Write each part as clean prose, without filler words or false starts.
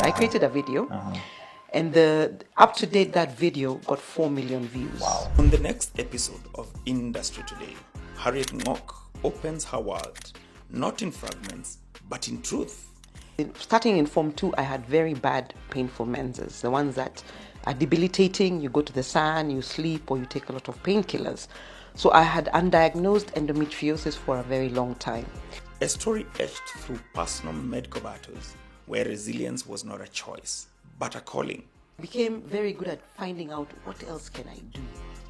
I created a video, and the up to date that video got 4 million views. Wow. On the next episode of Industry Today, Harriet Ngok opens her world, not in fragments, but in truth. Starting in Form 2, I had very bad, painful menses, the ones that are debilitating. You go to the sun, you sleep, or you take a lot of painkillers. So I had undiagnosed endometriosis for a very long time. A story etched through personal medical battles where resilience was not a choice, but a calling. I became very good at finding out what else can I do?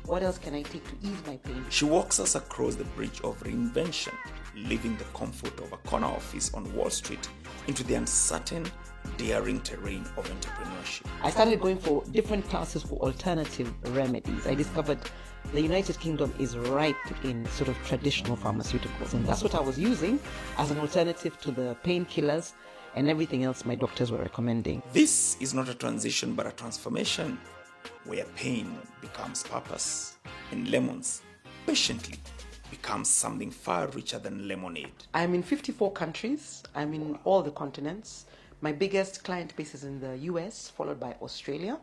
What else can I take to ease my pain? She walks us across the bridge of reinvention, leaving the comfort of a corner office on Wall Street into the uncertain, daring terrain of entrepreneurship. I started going for different classes for alternative remedies. I discovered the United Kingdom is ripe in sort of traditional pharmaceuticals, and that's what I was using as an alternative to the painkillers and everything else my doctors were recommending. This is not a transition but a transformation where pain becomes purpose and lemons patiently becomes something far richer than lemonade. I'm in 54 countries. I'm in all the continents. My biggest client base is in the US, followed by Australia,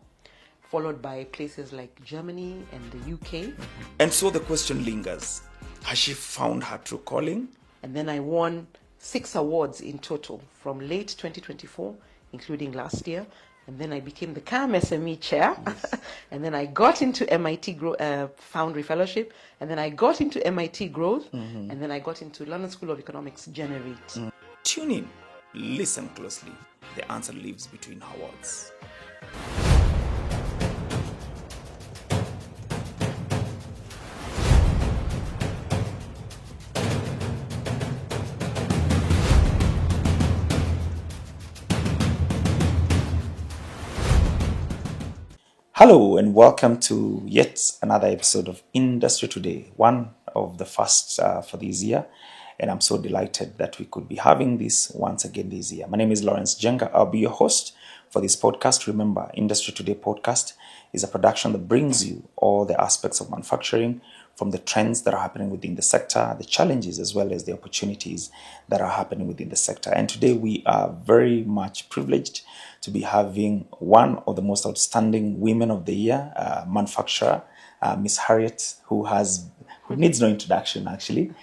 followed by places like Germany and the UK. And so the question lingers, has she found her true calling? And then I won 6 awards in total from late 2024, including last year. And then I became the CAM SME chair. Yes. And then I got into MIT Foundry Fellowship. And then I got into MIT Growth. Mm-hmm. And then I got into London School of Economics Generate. Tune in, listen closely. The answer lives between her words. Hello and welcome to yet another episode of Industry Today, one of the first for this year. And I'm so delighted that we could be having this once again this year. My name is Lawrence Jenga. I'll be your host for this podcast. Remember, Industry Today podcast is a production that brings you all the aspects of manufacturing, from the trends that are happening within the sector, the challenges, as well as the opportunities that are happening within the sector. And today we are very much privileged to be having one of the most outstanding women of the year, manufacturer, Miss Harriet, who needs no introduction actually,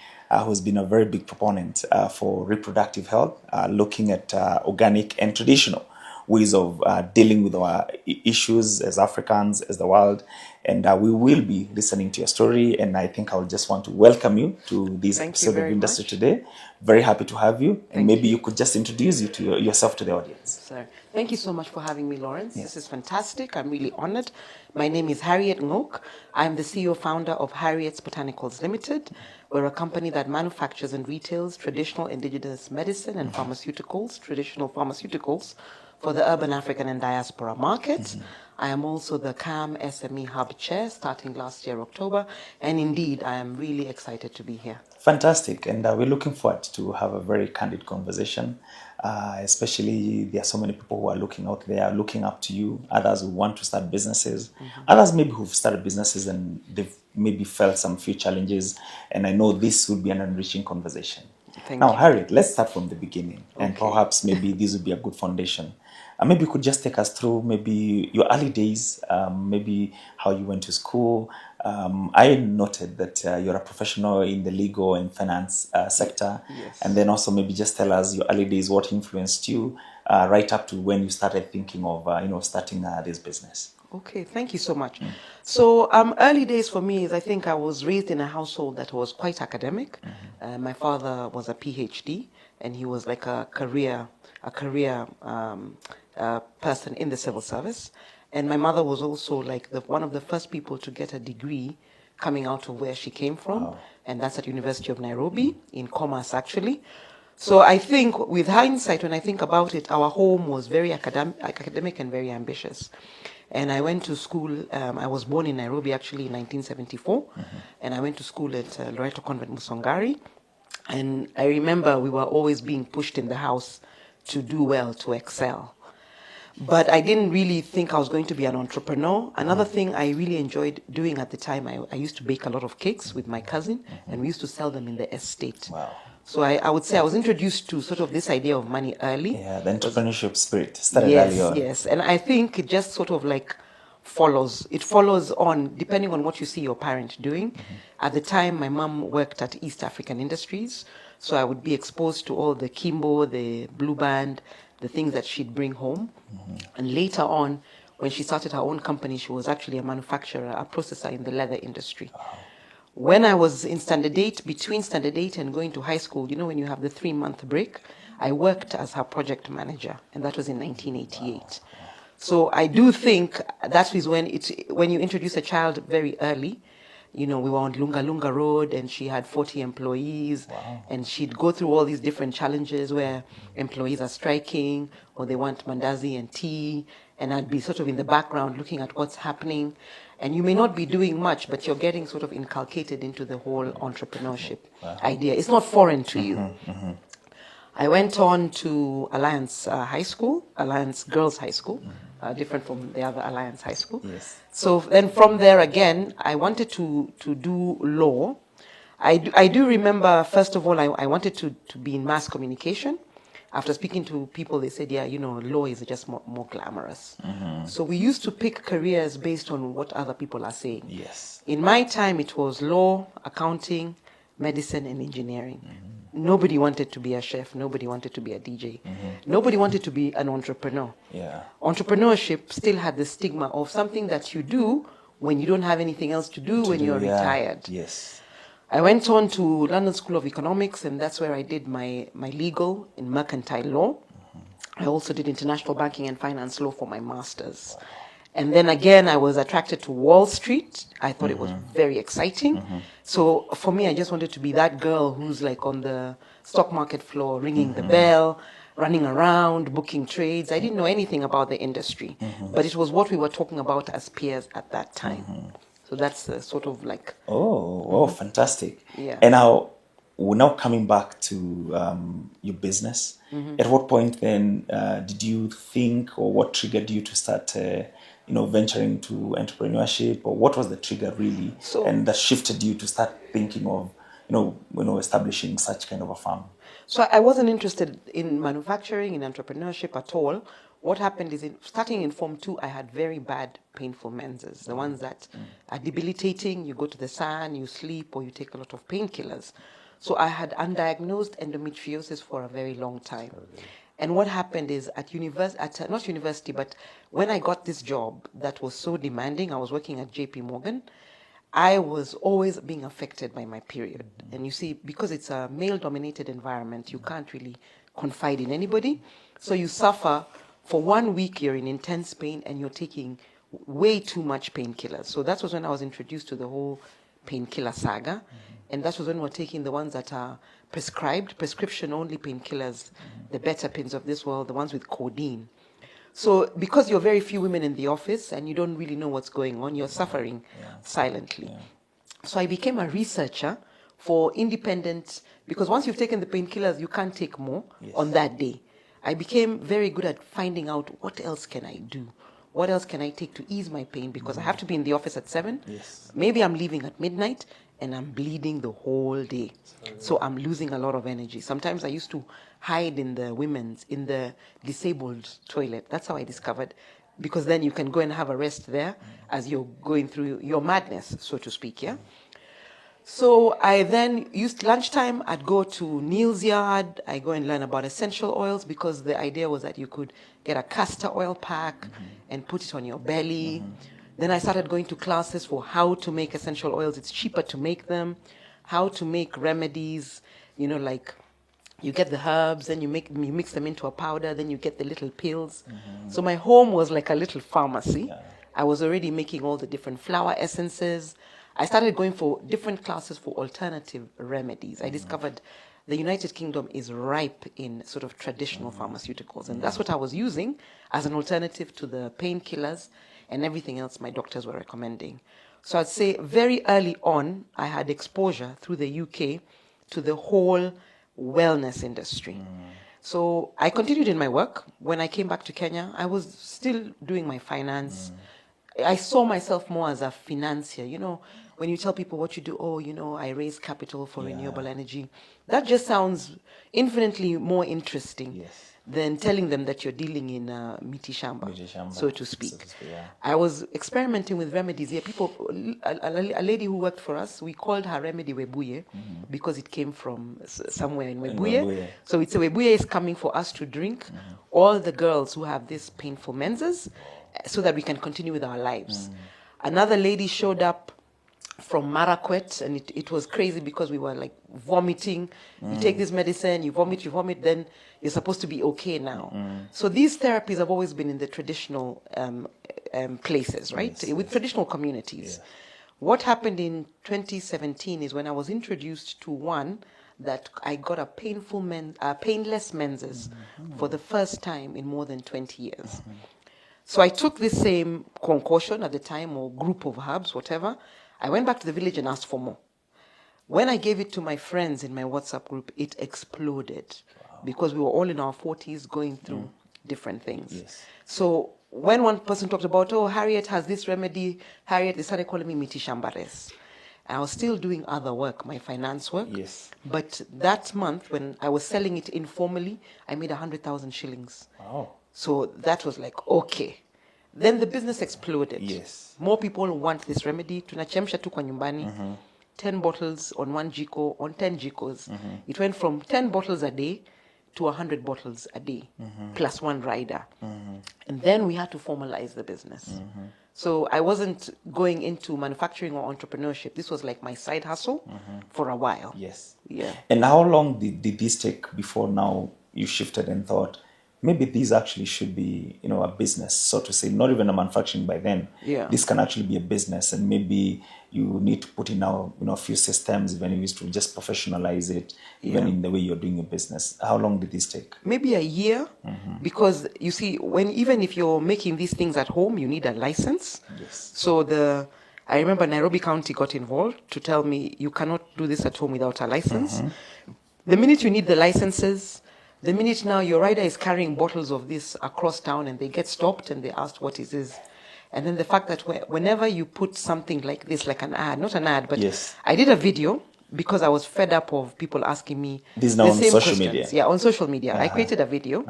who's been a very big proponent for reproductive health, looking at organic and traditional ways of dealing with our issues as Africans, as the world. And we will be listening to your story. And I think I would just want to welcome you to this episode of Industry Today. Very happy to have you. And maybe you could just introduce yourself to the audience. Sir, thank you so much for having me, Lawrence. Yes. This is fantastic. I'm really honored. My name is Harriet Ngok. I'm the CEO founder of Harriet's Botanicals Limited. We're a company that manufactures and retails traditional indigenous medicine and pharmaceuticals, traditional pharmaceuticals, for the urban African and diaspora markets. I am also the CAM SME Hub Chair starting last year, October. And indeed, I am really excited to be here. Fantastic. And we're looking forward to have a very candid conversation. Especially, there are so many people who are looking out there, looking up to you. Others who want to start businesses. Others maybe who've started businesses and they've maybe felt some few challenges. And I know this would be an enriching conversation. Thank you. Harriet, let's start from the beginning. Okay. And perhaps maybe this would be a good foundation. Maybe you could just take us through maybe your early days, maybe how you went to school. I noted that you're a professional in the legal and finance sector. Yes. And then also maybe just tell us your early days, what influenced you right up to when you started thinking of starting this business. Okay, thank you so much. So early days for me is I think I was raised in a household that was quite academic. My father was a PhD and he was like a career person in the civil service. And my mother was also like one of the first people to get a degree coming out of where she came from. Wow. And that's at University of Nairobi in commerce actually. So I think with hindsight, when I think about it, our home was very academic and very ambitious. And I went to school, I was born in Nairobi actually in 1974. And I went to school at Loreto Convent Musongari. And I remember we were always being pushed in the house to do well, to excel. But I didn't really think I was going to be an entrepreneur. Another thing I really enjoyed doing at the time, I used to bake a lot of cakes with my cousin, and we used to sell them in the estate. Wow. So I would say I was introduced to sort of this idea of money early. Yeah, the entrepreneurship spirit started Yes, early on. yes. And I think it just sort of like follows. It follows on depending on what you see your parent doing. At the time, my mom worked at East African Industries. So I would be exposed to all the Kimbo, the Blue Band, the things that she'd bring home. And later on, when she started her own company, she was actually a manufacturer, a processor in the leather industry. When I was in standard 8, between standard 8 and going to high school, you know, when you have the 3-month break, I worked as her project manager, and that was in 1988. So I do think that is when you introduce a child very early. You know, we were on Lunga Lunga Road, and she had 40 employees, and she'd go through all these different challenges where employees are striking, or they want mandazi and tea, and I'd be sort of in the background looking at what's happening. And you may not be doing much, but you're getting sort of inculcated into the whole entrepreneurship idea. It's not foreign to you. I went on to Alliance High School, Alliance Girls High School, different from the other Alliance High School. Yes. So then from there again, I wanted to do law. I do remember, first of all, I wanted to be in mass communication. After speaking to people, they said, yeah, you know, law is just more glamorous. So we used to pick careers based on what other people are saying. Yes. In my time, it was law, accounting, medicine, and engineering. Nobody wanted to be a chef. Nobody wanted to be a DJ. Nobody wanted to be an entrepreneur. Yeah. Entrepreneurship still had the stigma of something that you do when you don't have anything else to do when you're retired. Yes. I went on to London School of Economics, and that's where I did my legal in mercantile law. I also did international banking and finance law for my master's. And then again, I was attracted to Wall Street. I thought it was very exciting. So for me, I just wanted to be that girl who's like on the stock market floor, ringing the bell, running around, booking trades. I didn't know anything about the industry, but it was what we were talking about as peers at that time. So that's sort of like... Oh, fantastic. Yeah. And now, we're now coming back to your business. At what point then did you think, or what triggered you to start, venturing to entrepreneurship, or what was the trigger really, and that shifted you to start thinking of, establishing such kind of a farm? So I wasn't interested in manufacturing, in entrepreneurship at all. What happened is, starting in Form 2, I had very bad, painful menses, the ones that are debilitating. You go to the sun, you sleep, or you take a lot of painkillers. So I had undiagnosed endometriosis for a very long time. And what happened is, not university, but when I got this job that was so demanding, I was working at JP Morgan, I was always being affected by my period. And you see, because it's a male-dominated environment, you can't really confide in anybody. So you suffer. For 1 week, you're in intense pain, and you're taking way too much painkillers. So that was when I was introduced to the whole painkiller saga. And that was when we're taking the ones that are prescribed, prescription-only painkillers, the better pins of this world, the ones with codeine. So because you're very few women in the office and you don't really know what's going on, you're suffering silently. So I became a researcher for independent, because once you've taken the painkillers, you can't take more on that day. I became very good at finding out, what else can I do? What else can I take to ease my pain? Because I have to be in the office at 7. Yes. Maybe I'm leaving at midnight, and I'm bleeding the whole day. So I'm losing a lot of energy. Sometimes I used to hide in the disabled toilet. That's how I discovered, because then you can go and have a rest there as you're going through your madness, so to speak, yeah? So I then used lunchtime, I'd go to Neil's yard, I go and learn about essential oils, because the idea was that you could get a castor oil pack and put it on your belly. Then I started going to classes for how to make essential oils. It's cheaper to make them, how to make remedies, like you get the herbs, then you mix them into a powder, then you get the little pills. So my home was like a little pharmacy. I was already making all the different flower essences. I started going for different classes for alternative remedies. I discovered the United Kingdom is ripe in sort of traditional pharmaceuticals, and that's what I was using as an alternative to the painkillers and everything else my doctors were recommending. So I'd say very early on, I had exposure through the UK to the whole wellness industry. So I continued in my work. When I came back to Kenya, I was still doing my finance. I saw myself more as a financier. when you tell people what you do, oh, I raise capital for renewable energy, that just sounds infinitely more interesting than telling them that you're dealing in miti shamba, so to speak. I was experimenting with remedies here. A lady who worked for us, we called her remedy Webuye because it came from somewhere in Webuye. So it's a Webuye is coming for us to drink, all the girls who have this painful menses, so that we can continue with our lives. Another lady showed up from Marakwet, and it was crazy because we were like vomiting. You take this medicine, you vomit, then you're supposed to be okay now. So these therapies have always been in the traditional places, right? With traditional communities. What happened in 2017 is when I was introduced to one that I got a painless menses for the first time in more than 20 years. So I took this same concoction at the time, or group of herbs, whatever. I went back to the village and asked for more. When I gave it to my friends in my WhatsApp group, it exploded because we were all in our 40s going through different things. So when one person talked about, oh, Harriet has this remedy, Harriet, they started calling me Miti Shambares. I was still doing other work, my finance work. But that month, when I was selling it informally, I made 100,000 shillings. Wow. So that was like, okay. Then the business exploded. More people want this remedy. Tunachemsha tu kwa nyumbani. 10 bottles on 1 jiko, on 10 jikos. It went from 10 bottles a day to 100 bottles a day, plus 1 rider. And then we had to formalize the business. So I wasn't going into manufacturing or entrepreneurship. This was like my side hustle for a while. And how long did this take before now you shifted and thought, maybe these actually should be, a business, so to say, not even a manufacturing by then. This can actually be a business, and maybe you need to put in now, a few systems, even if it's to just professionalize it, even in the way you're doing your business. How long did this take? Maybe a year, because you see, even if you're making these things at home, you need a license. So I remember Nairobi County got involved to tell me, you cannot do this at home without a license. The minute you need the licenses, the minute now your rider is carrying bottles of this across town and they get stopped and they asked what it is. And then the fact that whenever you put something like this, like an ad, not an ad, but I did a video because I was fed up of people asking me this is now the on same social questions. media. Yeah, on social media. I created a video.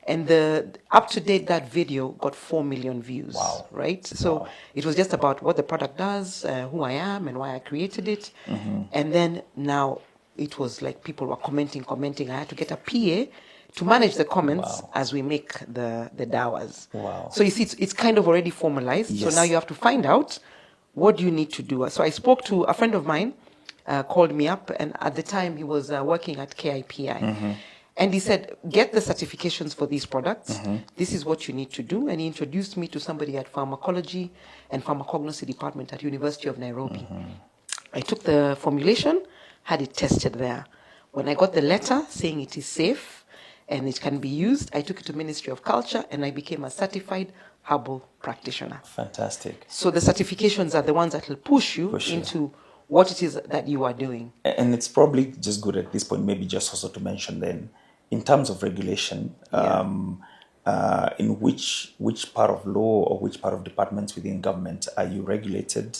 And up to date, that video got 4 million views. Right? So it was just about what the product does, who I am, and why I created it. And then now it was like people were commenting. I had to get a PA to manage the comments as we make the dawas. So you see, it's kind of already formalized. So now you have to find out what do you need to do. So I spoke to a friend of mine, called me up, and at the time he was working at KIPI. And he said, get the certifications for these products. This is what you need to do. And he introduced me to somebody at Pharmacology and Pharmacognosy Department at University of Nairobi. I took the formulation, had it tested there. When I got the letter saying it is safe and it can be used, I took it to Ministry of Culture and I became a certified herbal practitioner. Fantastic. So the certifications are the ones that will push you into what it is that you are doing. And it's probably just good at this point, maybe just also to mention then, in terms of regulation, in which part of law or which part of departments within government are you regulated?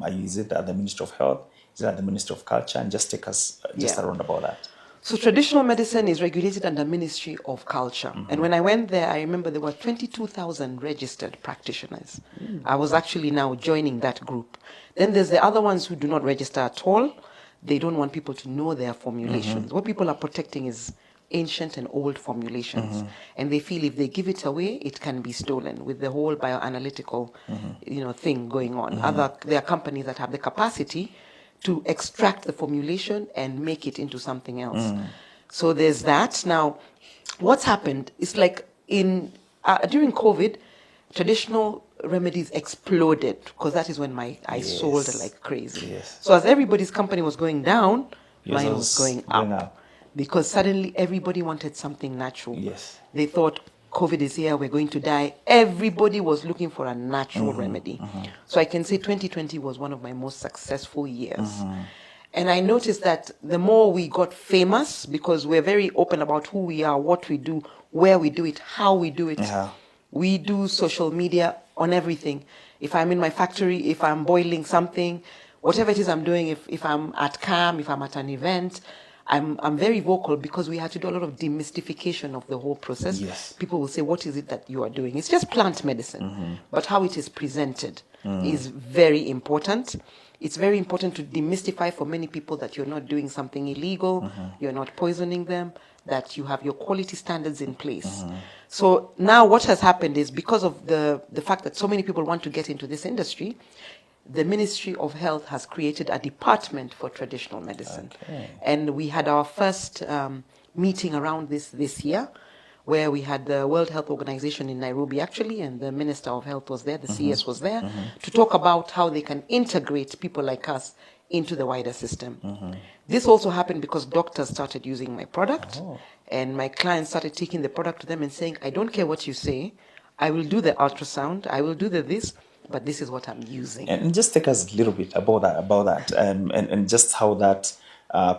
Is it at the Ministry of Health? Is it at the Ministry of Culture? And just take us around about that. So traditional medicine is regulated under Ministry of Culture. And when I went there, I remember there were 22,000 registered practitioners. I was actually now joining that group. Then there's the other ones who do not register at all. They don't want people to know their formulations. What people are protecting is ancient and old formulations. And they feel if they give it away, it can be stolen with the whole bioanalytical thing going on. There are companies that have the capacity to extract the formulation and make it into something else. So there's that. Now, what's happened is like during COVID, traditional remedies exploded because that is when I sold like crazy. So as everybody's company was going down, mine was going up. Because suddenly everybody wanted something natural. They thought, COVID is here, we're going to die. Everybody was looking for a natural remedy. So I can say 2020 was one of my most successful years. And I noticed that the more we got famous, because we're very open about who we are, what we do, where we do it, how we do it. We do social media on everything. If I'm in my factory, if I'm boiling something, whatever it is I'm doing, if I'm at camp, if I'm at an event, I'm very vocal because we had to do a lot of demystification of the whole process. Yes. People will say, what is it that you are doing? It's just plant medicine, but how it is presented is very important. It's very important to demystify for many people that you're not doing something illegal, you're not poisoning them, that you have your quality standards in place. So now what has happened is because of the fact that so many people want to get into this industry, the Ministry of Health has created a department for traditional medicine. Okay. And we had our first meeting around this year, where we had the World Health Organization in Nairobi, actually, and the Minister of Health was there, the CS was there, to talk about how they can integrate people like us into the wider system. This also happened because doctors started using my product, and my clients started taking the product to them and saying, I don't care what you say, I will do the ultrasound, I will do the this, but this is what I'm using. And just take us a little bit about that, and just how that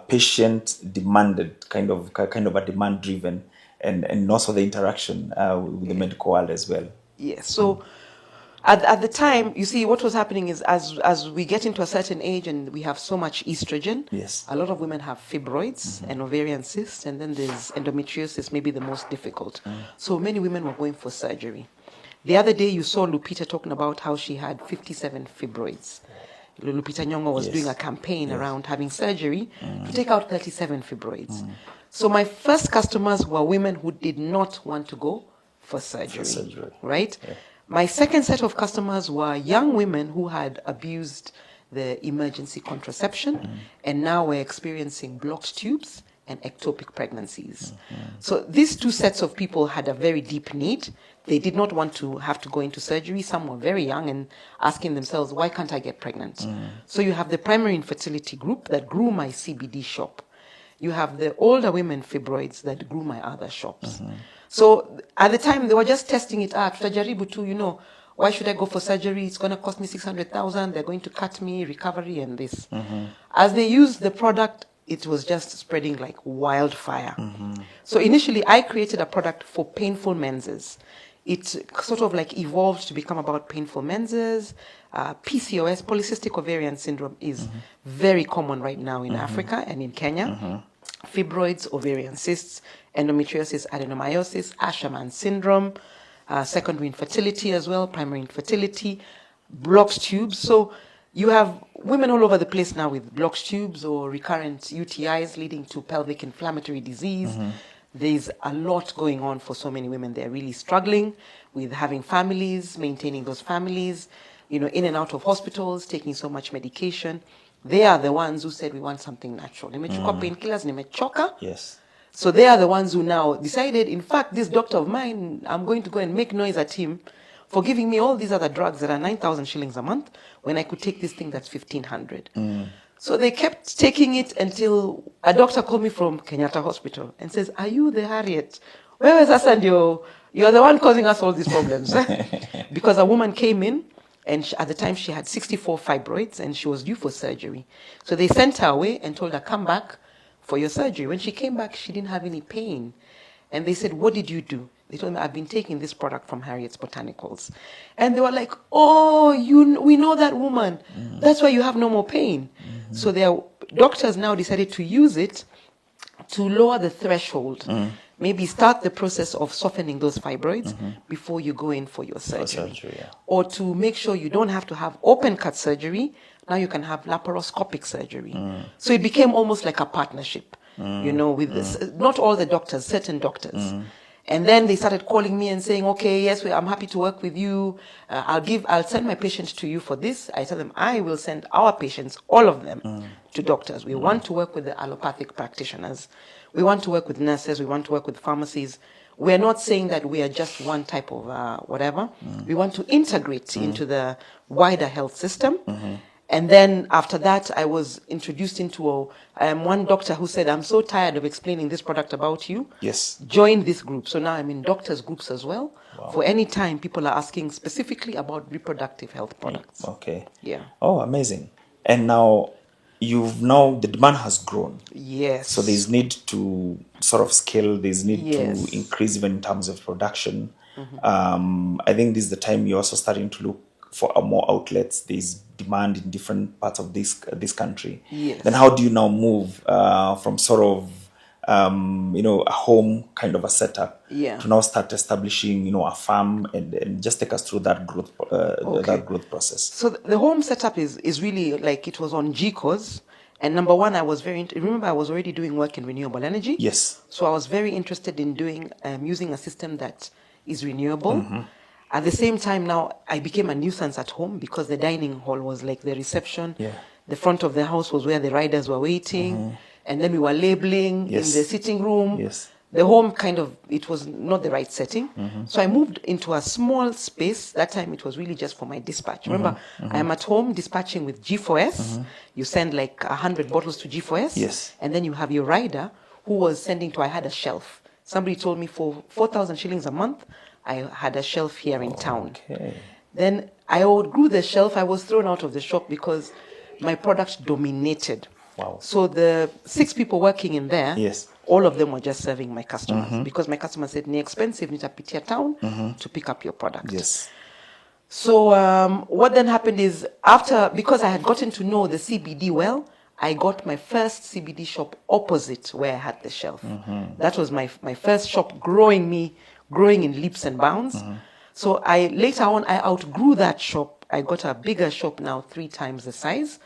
patient demanded, kind of a demand driven, and also the interaction with the medical world as well. Yes. So at the time, you see, what was happening is as we get into a certain age and we have so much estrogen, Yes. a lot of women have fibroids and ovarian cysts, and then there's endometriosis, maybe the most difficult. So many women were going for surgery. The other day, you saw Lupita talking about how she had 57 fibroids. Lupita Nyong'o was doing a campaign around having surgery to take out 37 fibroids. So my first customers were women who did not want to go for surgery. Right? Yeah. My second set of customers were young women who had abused the emergency contraception and now were experiencing blocked tubes and ectopic pregnancies. So these two sets of people had a very deep need. They did not want to have to go into surgery. Some were very young and asking themselves, why can't I get pregnant? So you have the primary infertility group that grew my CBD shop. You have the older women fibroids that grew my other shops. So at the time, they were just testing it out. Tutajaribu tu, why should I go for surgery? It's going to cost me 600,000. They're going to cut me, recovery, and this. As they used the product, it was just spreading like wildfire. So initially, I created a product for painful menses. It sort of like evolved to become about painful menses. PCOS, polycystic ovarian syndrome, is very common right now in Africa and in Kenya. Fibroids, ovarian cysts, endometriosis, adenomyosis, Asherman syndrome, secondary infertility as well, primary infertility, blocked tubes. So you have women all over the place now with blocked tubes or recurrent UTIs leading to pelvic inflammatory disease. There's a lot going on for so many women. They're really struggling with having families, maintaining those families, in and out of hospitals, taking so much medication. They are the ones who said, we want something natural. Nimechukua painkillers, nimechoka. Yes. So they are the ones who now decided, in fact, this doctor of mine, I'm going to go and make noise at him for giving me all these other drugs that are 9,000 shillings a month when I could take this thing that's 1,500. So they kept taking it until a doctor called me from Kenyatta Hospital and says, are you the Harriet? Where is us and you're the one causing us all these problems. Because a woman came in, and at the time she had 64 fibroids and she was due for surgery. So they sent her away and told her, come back for your surgery. When she came back, she didn't have any pain. And they said, what did you do? They told me, I've been taking this product from Harriet's Botanicals. And they were like, oh, we know that woman. That's why you have no more pain. So their doctors now decided to use it to lower the threshold. Maybe start the process of softening those fibroids before you go in for your surgery. Or to make sure you don't have to have open cut surgery. Now you can have laparoscopic surgery. So it became almost like a partnership, with this. Not all the doctors, certain doctors. And then they started calling me and saying, okay, yes, I'm happy to work with you. I'll send my patients to you for this. I tell them, I will send our patients, all of them, to doctors. We want to work with the allopathic practitioners. We want to work with nurses. We want to work with pharmacies. We're not saying that we are just one type of whatever. We want to integrate into the wider health system. And then after that, I was introduced into one doctor who said, I'm so tired of explaining this product about you. Yes. Join this group. So now I'm in doctors' groups as well. Wow. For any time people are asking specifically about reproductive health products. Okay. Yeah. Oh, amazing. And now the demand has grown. Yes. So there's need to sort of scale, there's need to increase even in terms of production. I think this is the time you're also starting to look for more outlets. There's demand in different parts of this country. Yes. Then how do you now move from sort of a home kind of a setup to now start establishing a farm, and just take us through that growth that growth process? So the home setup is really like, it was on GCOS. And number one, I was remember I was already doing work in renewable energy. Yes. So I was very interested in using a system that is renewable. At the same time, now I became a nuisance at home, because the dining hall was like the reception. Yeah. The front of the house was where the riders were waiting. And then we were labeling in the sitting room. Yes. The home it was not the right setting. So I moved into a small space. That time it was really just for my dispatch. Remember, I am at home dispatching with G4S. You send like 100 bottles to G4S. Yes. And then you have your rider who was sending to, I had a shelf. Somebody told me for 4,000 shillings a month, I had a shelf here in town. Okay. Then I outgrew the shelf. I was thrown out of the shop because my product dominated. Wow. So the 6 people working in there, Yes. all of them were just serving my customers, because my customers said, "Ni expensive, nitapitia town to pick up your product." Yes. So what then happened is, because I had gotten to know the CBD well, I got my first CBD shop opposite where I had the shelf. That was my first shop, growing in leaps and bounds. So later on, I outgrew that shop. I got a bigger shop now, 3 times the size,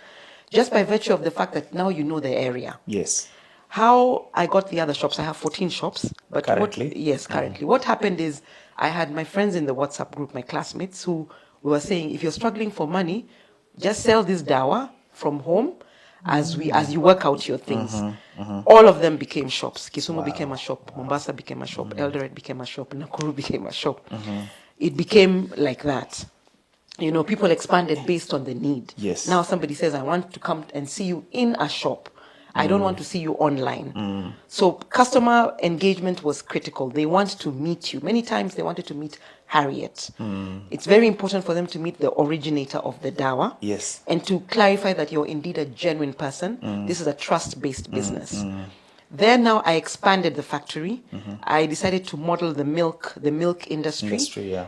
just by virtue of the fact that now you know the area. Yes. How I got the other shops, I have 14 shops. But currently? Currently. What happened is, I had my friends in the WhatsApp group, my classmates, who were saying, if you're struggling for money, just sell this dawa from home as you work out your things. All of them became shops. Kisumu became a shop, Mombasa became a shop, Eldoret became a shop, Nakuru became a shop. It became like that. People expanded based on the need. Yes. Now somebody says, I want to come and see you in a shop. I don't want to see you online. So customer engagement was critical. They want to meet you. Many times they wanted to meet Harriet. It's very important for them to meet the originator of the dawa. Yes. And to clarify that you're indeed a genuine person. This is a trust-based business. Then now I expanded the factory. I decided to model the milk industry.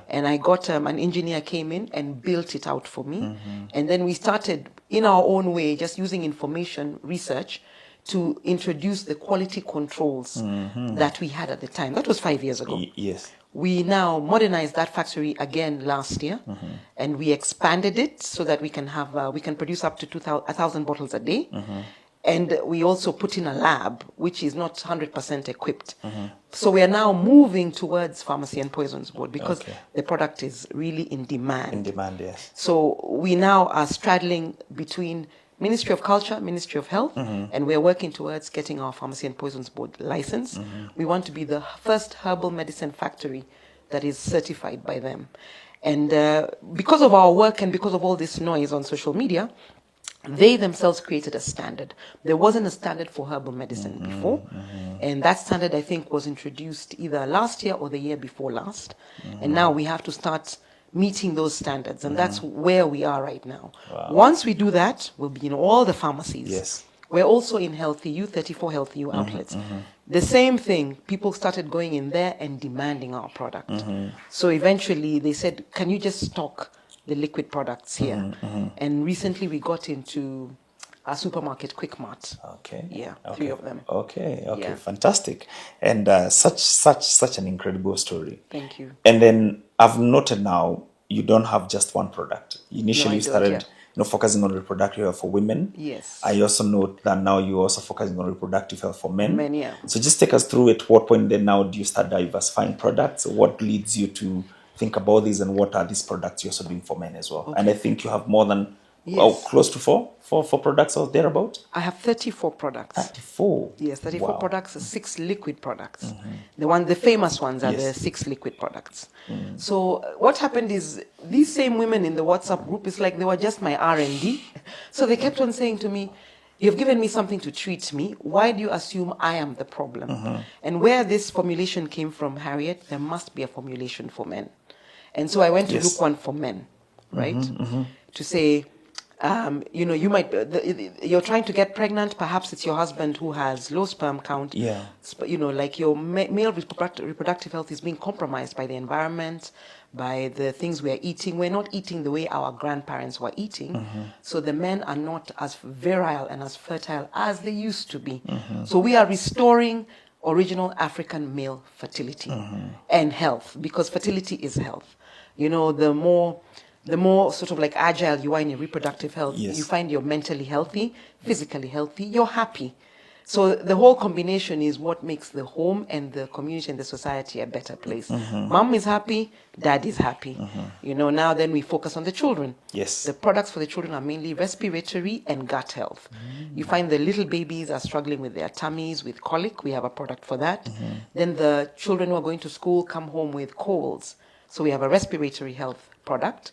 And I got an engineer came in and built it out for me. And then we started in our own way, just using information research to introduce the quality controls that we had at the time. That was 5 years ago. Yes. We now modernized that factory again last year, and we expanded it so that we can produce up to 1,000 bottles a day. And we also put in a lab, which is not 100% equipped. So we are now moving towards Pharmacy and Poisons Board, because the product is really in demand. In demand, yes. So we now are straddling between Ministry of Culture, Ministry of Health, and we're working towards getting our Pharmacy and Poisons Board license. We want to be the first herbal medicine factory that is certified by them. And because of our work and because of all this noise on social media, they themselves created a standard. There wasn't a standard for herbal medicine before. And that standard, I think, was introduced either last year or the year before last. And now we have to start meeting those standards. And that's where we are right now. Wow. Once we do that, we'll be in all the pharmacies. Yes. We're also in Healthy You, 34 Healthy You outlets. The same thing, people started going in there and demanding our product. So eventually they said, can you just stock the liquid products here? And recently we got into a supermarket, Quick Mart. Okay. Yeah, okay. 3 of them. Okay. Yeah. Fantastic. And such an incredible story. Thank you. And then I've noted now you don't have just one product. Initially you started focusing on reproductive health for women. Yes. I also note that now you're also focusing on reproductive health for men. Men, yeah. So just take us through at what point then now do you start diversifying products? What leads you to think about this, and what are these products you're also doing for men as well? Okay. And I think you have more than close to four products or thereabout? I have 34 products. 34? Yes, 34 products, 6 liquid products. The famous ones are the 6 liquid products. So what happened is, these same women in the WhatsApp group, it's like they were just my R&D. So they kept on saying to me, you've given me something to treat me. Why do you assume I am the problem? And where this formulation came from, Harriet, there must be a formulation for men. And so I went to look one for men, right? To say, you might, you're trying to get pregnant, perhaps it's your husband who has low sperm count. Yeah. Like your male reproductive health is being compromised by the environment, by the things we're eating. We're not eating the way our grandparents were eating. So the men are not as virile and as fertile as they used to be. So we are restoring original African male fertility and health, because fertility is health. You know, the more sort of like agile you are in your reproductive health, Yes. you find you're mentally healthy, physically healthy, you're happy. So the whole combination is what makes the home and the community and the society a better place. Mom is happy, dad is happy. You know, now then we focus on the children. Yes. The products for the children are mainly respiratory and gut health. You find the little babies are struggling with their tummies, with colic. We have a product for that. Then the children who are going to school come home with colds. So we have a respiratory health product.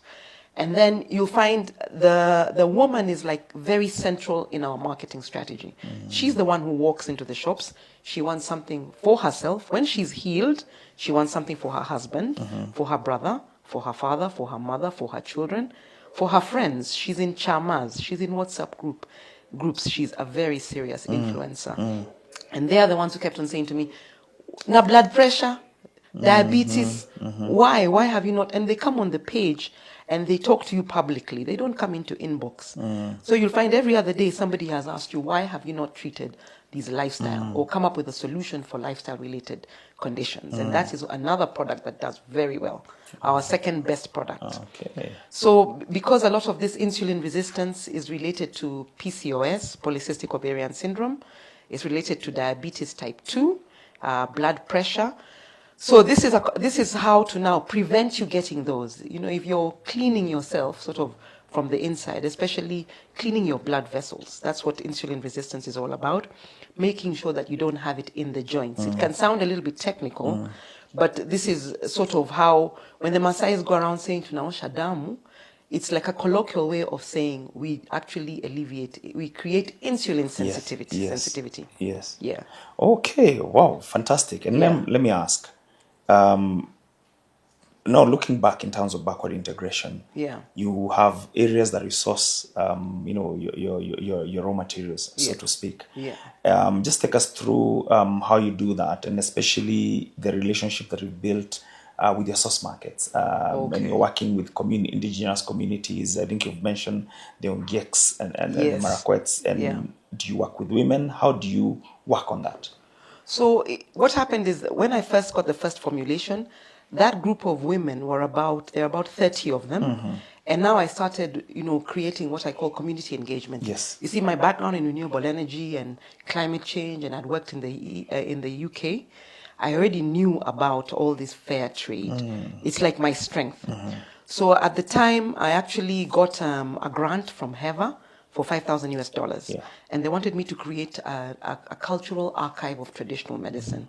And then you'll find the woman is like very central in our marketing strategy. She's the one who walks into the shops. She wants something for herself. When she's healed, she wants something for her husband, for her brother, for her father, for her mother, for her children, for her friends. She's in chamas. She's in WhatsApp groups. She's a very serious influencer. And they are the ones who kept on saying to me, "Na blood pressure, diabetes, why have you not?" And they come on the page and they talk to you publicly. They don't come into inbox. So you'll find every other day somebody has asked you, "Why have you not treated these lifestyle or come up with a solution for lifestyle related conditions?" And that is another product that does very well. Our second best product. Okay. So because a lot of this insulin resistance is related to PCOS, polycystic ovarian syndrome, it's related to diabetes type 2, blood pressure. So this is how to now prevent you getting those. You know, if you're cleaning yourself sort of from the inside, especially cleaning your blood vessels, that's what insulin resistance is all about, making sure that you don't have it in the joints. It can sound a little bit technical, but this is sort of how, when the Maasais go around saying tunaosha damu, it's like a colloquial way of saying we actually we create insulin sensitivity. Yes. Yeah. Okay. Wow. Fantastic. And Yeah. let me ask. Now, looking back in terms of backward integration, Yeah. you have areas that resource, your raw materials, so Yeah. to speak. Yeah. Just take us through how you do that, and especially the relationship that you've built with your source markets. And you're working with indigenous communities. I think you've mentioned the Ongieks and the Yes. Marakwets. And Yeah. do you work with women? How do you work on that? So what happened is that when I first got the first formulation, that group of women there are about 30 of them. And now I started, creating what I call community engagement. Yes. You see, my background in renewable energy and climate change, and I'd worked in the UK. I already knew about all this fair trade. It's like my strength. So at the time, I actually got a grant from HEVA for $5,000 US. Yeah. And they wanted me to create a cultural archive of traditional medicine.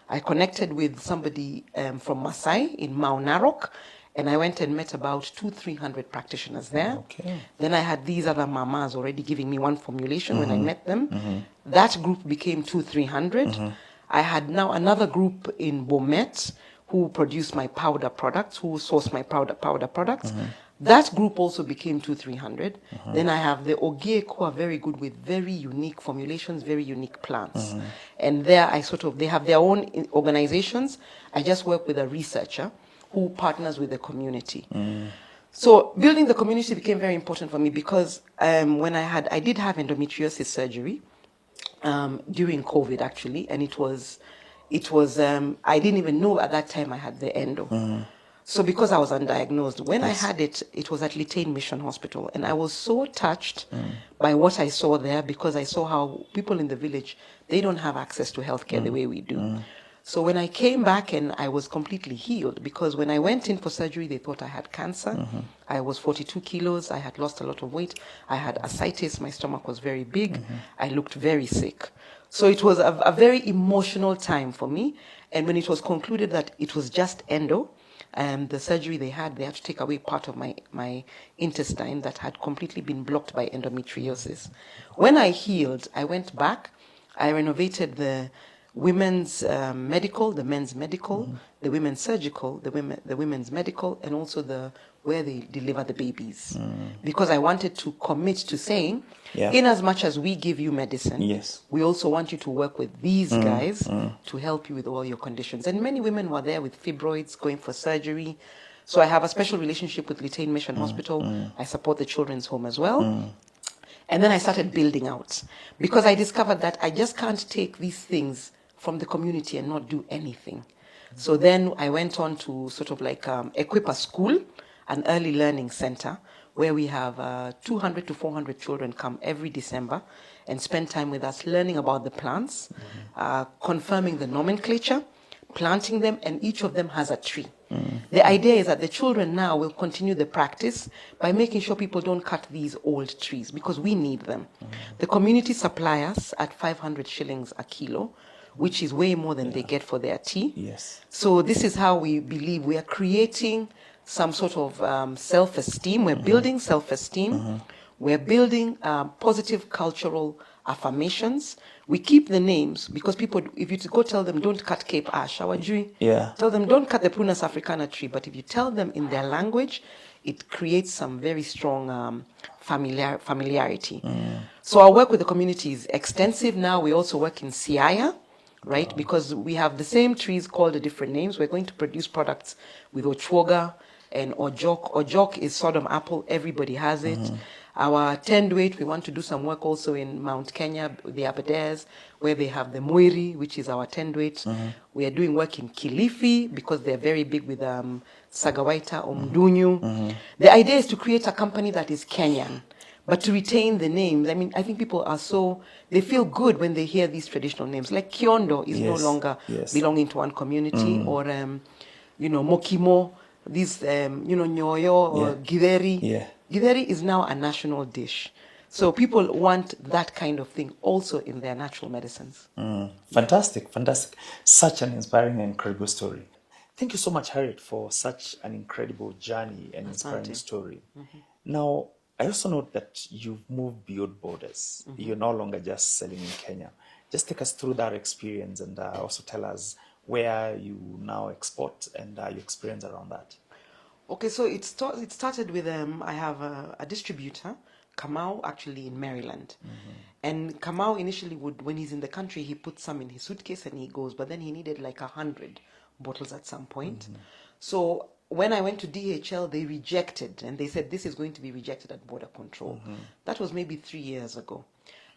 I connected with somebody from Maasai in Mau Narok, and I went and met about 200-300 practitioners there. Okay. Then I had these other mamas already giving me one formulation when I met them. That group became 200-300. I had now another group in Bomet who produced my powder products, who sourced my powder products. That group also became 200-300. Then I have the Ogiek who are very good with very unique formulations, very unique plants. And there they have their own organizations. I just work with a researcher who partners with the community. So building the community became very important for me because when I did have endometriosis surgery during COVID actually, and it was I didn't even know at that time I had the endo. So because I was undiagnosed, when I had it, it was at Litane Mission Hospital. And I was so touched by what I saw there because I saw how people in the village, they don't have access to healthcare the way we do. So when I came back and I was completely healed, because when I went in for surgery, they thought I had cancer. I was 42 kilos. I had lost a lot of weight. I had ascites. My stomach was very big. I looked very sick. So it was a very emotional time for me. And when it was concluded that it was just endo, the surgery they had to take away part of my intestine that had completely been blocked by endometriosis. When I healed, I went back. I renovated the women's medical, the men's medical, the women's surgical, the women's medical, and also where they deliver the babies. Because I wanted to commit to saying, in as much as we give you medicine, we also want you to work with these guys to help you with all your conditions. And many women were there with fibroids, going for surgery. So I have a special relationship with Litain Mission Hospital. I support the children's home as well. And then I started building out because I discovered that I just can't take these things from the community and not do anything. So then I went on to sort of like equip a school, an early learning center, where we have 200 to 400 children come every December and spend time with us learning about the plants, confirming the nomenclature, planting them, and each of them has a tree. The idea is that the children now will continue the practice by making sure people don't cut these old trees because we need them. The community supply us at 500 shillings a kilo, which is way more than they get for their tea. Yes. So this is how we believe we are creating some sort of self-esteem. We're building self-esteem. We're building positive cultural affirmations. We keep the names because people, if you go tell them, don't cut Cape Ash, hawajui. Yeah. Tell them, don't cut the Prunus africana tree. But if you tell them in their language, it creates some very strong familiarity. So our work with the community is extensive now. We also work in Siaya, right? Because we have the same trees called the different names. We're going to produce products with Ochwoga and Ojok. Ojok is Sodom apple. Everybody has it. Our tendweight, we want to do some work also in Mount Kenya, the Aberdares, where they have the Mwiri, which is our tendweight. We are doing work in Kilifi because they're very big with Sagawaita or Mdunyu. The idea is to create a company that is Kenyan, but to retain the names. I mean, I think people are they feel good when they hear these traditional names. Like Kiondo is no longer belonging to one community, or, Mokimo, these, Nyoyo or Githeri. Yeah. Githeri is now a national dish. So people want that kind of thing also in their natural medicines. Fantastic, fantastic. Such an inspiring and incredible story. Thank you so much, Harriet, for such an incredible journey and inspiring story. Now, I also note that you've moved beyond borders. You're no longer just selling in Kenya. Just take us through that experience and also tell us where you now export and your experience around that. Okay, so it started with, I have a distributor, Kamau, actually in Maryland. And Kamau initially when he's in the country, he puts some in his suitcase and he goes, but then he needed like 100 bottles at some point. So when I went to DHL, they rejected, and they said, this is going to be rejected at border control. That was maybe 3 years ago.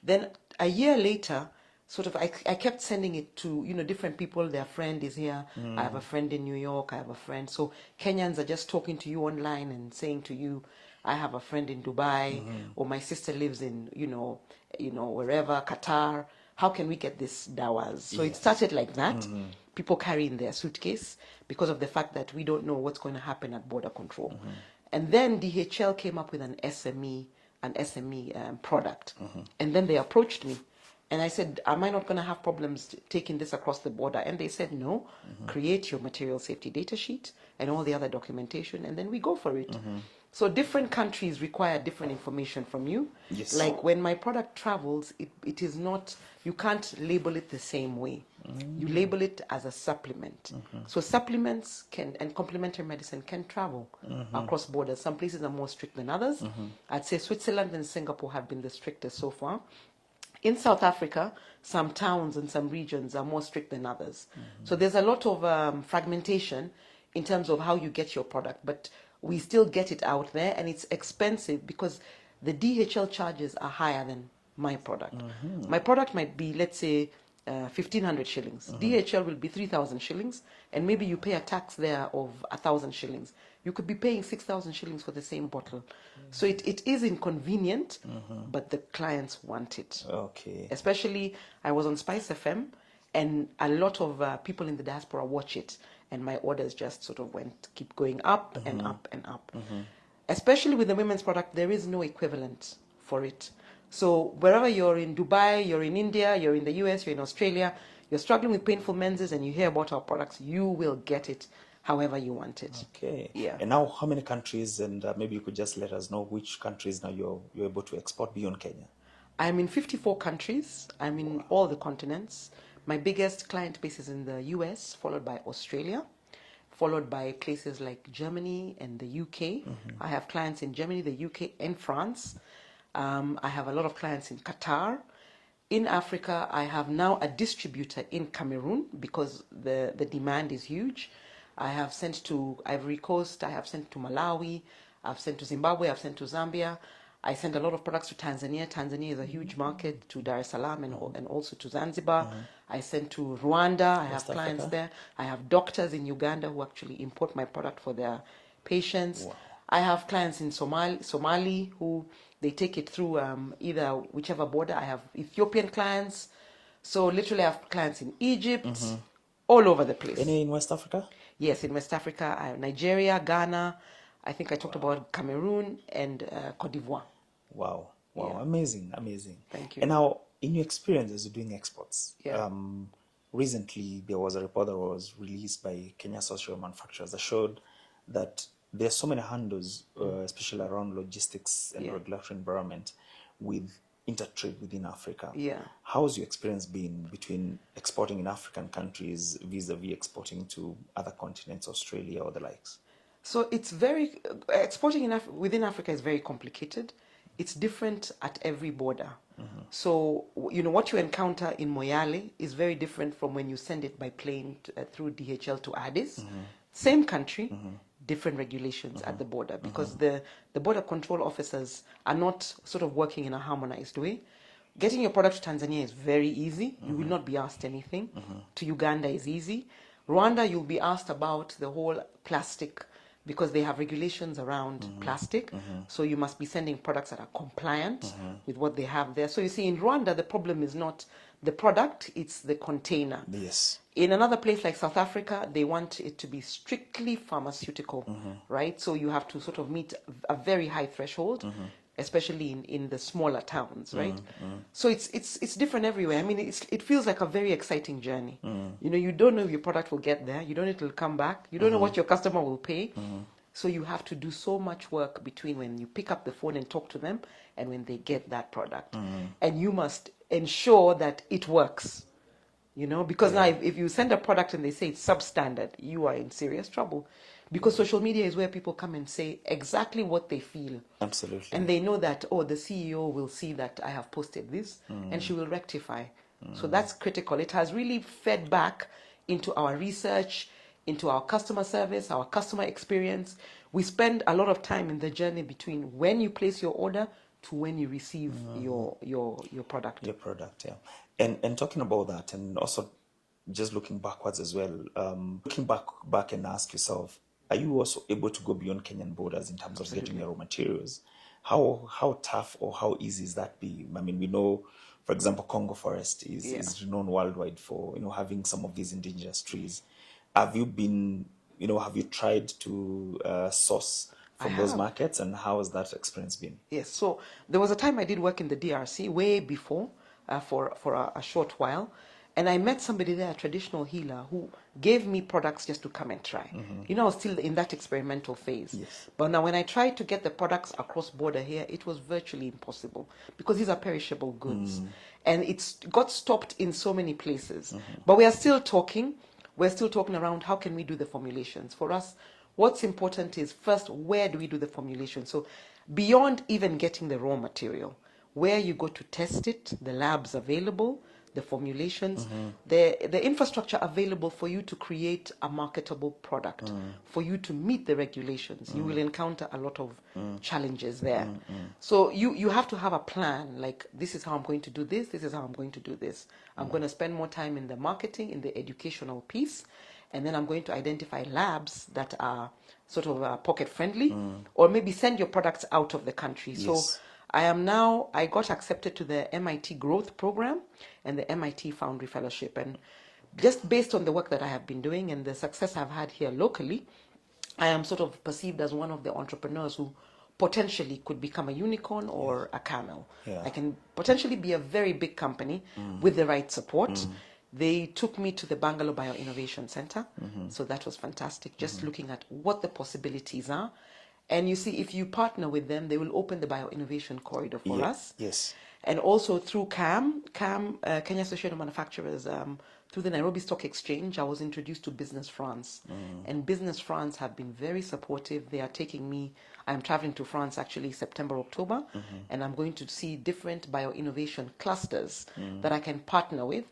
Then a year later, sort of, I kept sending it to, different people. Their friend is here. I have a friend in New York. I have a friend. So Kenyans are just talking to you online and saying to you, I have a friend in Dubai, or my sister lives in, wherever, Qatar. How can we get this dawas? So it started like that. People carry in their suitcase because of the fact that we don't know what's going to happen at border control. And then DHL came up with an SME product. And then they approached me. And I said, am I not going to have problems taking this across the border? And they said, no, create your material safety data sheet and all the other documentation, and then we go for it. So different countries require different information from you. Yes. Like when my product travels, it is not, you can't label it the same way. You label it as a supplement. So supplements and complementary medicine can travel across borders. Some places are more strict than others. I'd say Switzerland and Singapore have been the strictest so far. In South Africa, some towns and some regions are more strict than others. So there's a lot of fragmentation in terms of how you get your product, but we still get it out there, and it's expensive because the DHL charges are higher than my product. My product might be, let's say, 1,500 shillings. DHL will be 3,000 shillings, and maybe you pay a tax there of 1,000 shillings. You could be paying 6,000 shillings for the same bottle. So it is inconvenient, but the clients want it. Okay. Especially, I was on Spice FM, and a lot of people in the diaspora watch it, and my orders just sort of keep going up and up and up. Especially with the women's product, there is no equivalent for it. So wherever you're in Dubai, you're in India, you're in the US, you're in Australia, you're struggling with painful menses and you hear about our products, you will get it however you want it. Okay. Yeah. And now how many countries, and maybe you could just let us know which countries now you're able to export beyond Kenya? I'm in 54 countries. I'm in all the continents. My biggest client base is in the US, followed by Australia, followed by places like Germany and the UK. I have clients in Germany, the UK, and France. I have a lot of clients in Qatar. In Africa, I have now a distributor in Cameroon because the demand is huge. I have sent to Ivory Coast, I have sent to Malawi, I've sent to Zimbabwe, I've sent to Zambia. I send a lot of products to Tanzania. Tanzania is a huge market, to Dar es Salaam and also to Zanzibar. I send to Rwanda. I have clients there. I have doctors in Uganda who actually import my product for their patients. Wow. I have clients in Somali who they take it through either whichever border. I have Ethiopian clients. So literally I have clients in Egypt, all over the place. Any in West Africa? Yes, in West Africa, I have Nigeria, Ghana. I think I talked about Cameroon and Cote d'Ivoire. Wow. Wow. Yeah. Amazing. Amazing. Thank you. And now, in your experience as you're doing exports, Yeah. recently there was a report that was released by Kenya Social Manufacturers that showed that there are so many handles, especially around logistics and Yeah. regulatory environment, with intertrade within Africa. Yeah. How's your experience been between exporting in African countries vis-a-vis exporting to other continents, Australia or the likes? So it's very exporting within Africa is very complicated. It's different at every border. So what you encounter in Moyale is very different from when you send it by plane through DHL to Addis. Same country, different regulations at the border, because the border control officers are not sort of working in a harmonized way. Getting your product to Tanzania is very easy. You will not be asked anything. To Uganda is easy. Rwanda, you'll be asked about the whole plastic, because they have regulations around plastic. So you must be sending products that are compliant with what they have there. So you see, in Rwanda, the problem is not the product, it's the container. Yes. In another place like South Africa, they want it to be strictly pharmaceutical, right? So you have to sort of meet a very high threshold, especially in the smaller towns, right? So it's different everywhere. I mean, it feels like a very exciting journey. You don't know if your product will get there. You don't know if it will come back. You don't know what your customer will pay. So you have to do so much work between when you pick up the phone and talk to them and when they get that product. And you must ensure that it works. Because now if you send a product and they say it's substandard, you are in serious trouble. Because social media is where people come and say exactly what they feel. Absolutely. And they know that, the CEO will see that I have posted this and she will rectify. So that's critical. It has really fed back into our research, into our customer service, our customer experience. We spend a lot of time in the journey between when you place your order to when you receive your product. Your product, yeah. And talking about that, and also just looking backwards as well, looking back and ask yourself, are you also able to go beyond Kenyan borders in terms of getting your raw materials? How tough or how easy is that be? I mean, we know, for example, Congo forest is renowned worldwide for having some of these indigenous trees. Have you been, have you tried to source from those markets, and how has that experience been? Yes, so there was a time I did work in the DRC way before, for a short while, and I met somebody there, a traditional healer, who gave me products just to come and try. I was still in that experimental phase. Yes. But now when I tried to get the products across border here, it was virtually impossible, because these are perishable goods. And it's got stopped in so many places. But we are still talking. We're still talking around how can we do the formulations. For us, what's important is first, where do we do the formulation? So beyond even getting the raw material, where you go to test it, the labs available, the formulations, the infrastructure available for you to create a marketable product, for you to meet the regulations. You will encounter a lot of challenges there. So you have to have a plan, like, this is how I'm going to do this is how I'm going to do this. I'm going to spend more time in the marketing, in the educational piece, and then I'm going to identify labs that are sort of pocket friendly, or maybe send your products out of the country. Yes. So I got accepted to the MIT Growth Program and the MIT Foundry Fellowship. And just based on the work that I have been doing and the success I've had here locally, I am sort of perceived as one of the entrepreneurs who potentially could become a unicorn or a camel. Yeah. I can potentially be a very big company with the right support. They took me to the Bangalore Bio-Innovation Center. So that was fantastic, just looking at what the possibilities are. And you see, if you partner with them, they will open the bio-innovation corridor for us. Yes. And also through Kenya Association of Manufacturers, through the Nairobi Stock Exchange, I was introduced to Business France. And Business France have been very supportive. They are taking me, I'm traveling to France actually September, October, and I'm going to see different bio-innovation clusters that I can partner with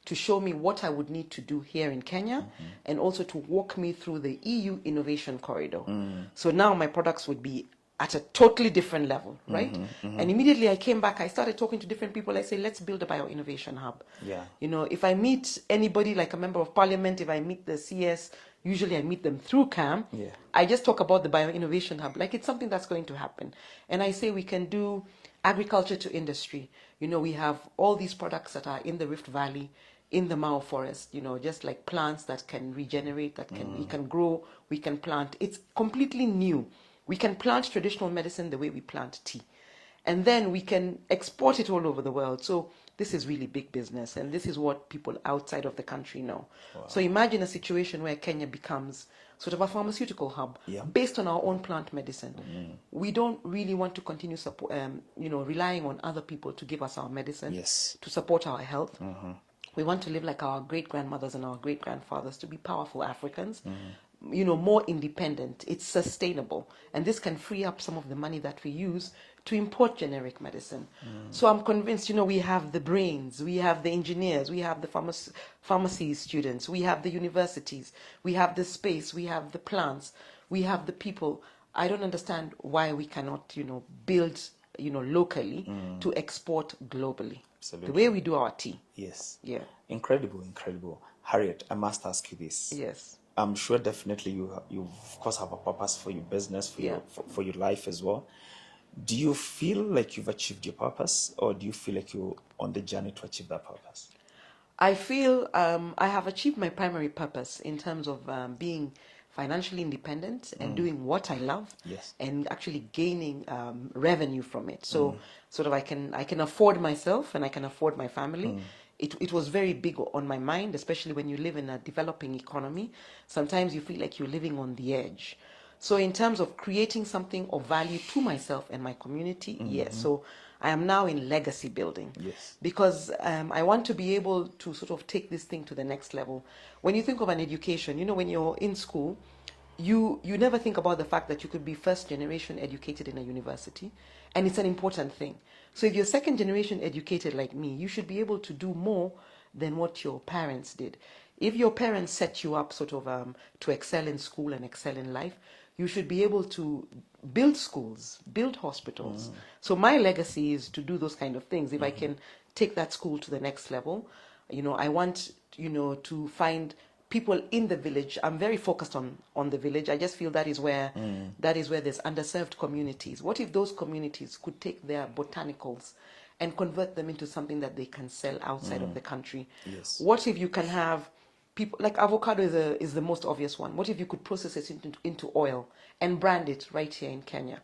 to show me what I would need to do here in Kenya, and also to walk me through the EU innovation corridor. So now my products would be at a totally different level, right? And immediately I came back, I started talking to different people. I say, let's build a bio-innovation hub. Yeah. You know, if I meet anybody like a member of parliament, if I meet the CS, usually I meet them through CAM. Yeah. I just talk about the bio-innovation hub, like it's something that's going to happen. And I say we can do agriculture to industry. You know, we have all these products that are in the Rift Valley, in the Mao forest, you know, just like plants that can regenerate, that can we can grow, we can plant. It's completely new. We can plant traditional medicine the way we plant tea. And then we can export it all over the world. So this is really big business, and this is what people outside of the country know. So imagine a situation where Kenya becomes sort of a pharmaceutical hub based on our own plant medicine. We don't really want to continue relying on other people to give us our medicine, to support our health. We want to live like our great-grandmothers and our great-grandfathers, to be powerful Africans, you know, more independent. It's sustainable. And this can free up some of the money that we use to import generic medicine. So I'm convinced, you know, we have the brains, we have the engineers, we have the pharmacy students, we have the universities, we have the space, we have the plants, we have the people. I don't understand why we cannot, you know, build, you know, locally to export globally. Absolutely. The way we do our tea. Yes. Yeah. Incredible, incredible. Harriet, I must ask you this. Yes. I'm sure definitely you of course have a purpose for your business, for your life as well. Do you feel like you've achieved your purpose, or do you feel like you're on the journey to achieve that purpose? I feel I have achieved my primary purpose in terms of being financially independent and doing what I love, and actually gaining revenue from it. So sort of I can afford myself and I can afford my family. It was very big on my mind, especially when you live in a developing economy. Sometimes you feel like you're living on the edge. So in terms of creating something of value to myself and my community, yes. So I am now in legacy building. Yes. Because I want to be able to sort of take this thing to the next level. When you think of an education, you know, when you're in school, you never think about the fact that you could be first generation educated in a university, and it's an important thing. So if you're second generation educated like me, you should be able to do more than what your parents did. If your parents set you up sort of to excel in school and excel in life, you should be able to build schools, build hospitals. So my legacy is to do those kind of things. If I can take that school to the next level, you know, I want, you know, to find people in the village. I'm very focused on the village. I just feel that is where there's underserved communities. What if those communities could take their botanicals and convert them into something that they can sell outside of the country? Yes. What if you can have people like avocado is the most obvious one. What if you could process it into oil and brand it right here in Kenya?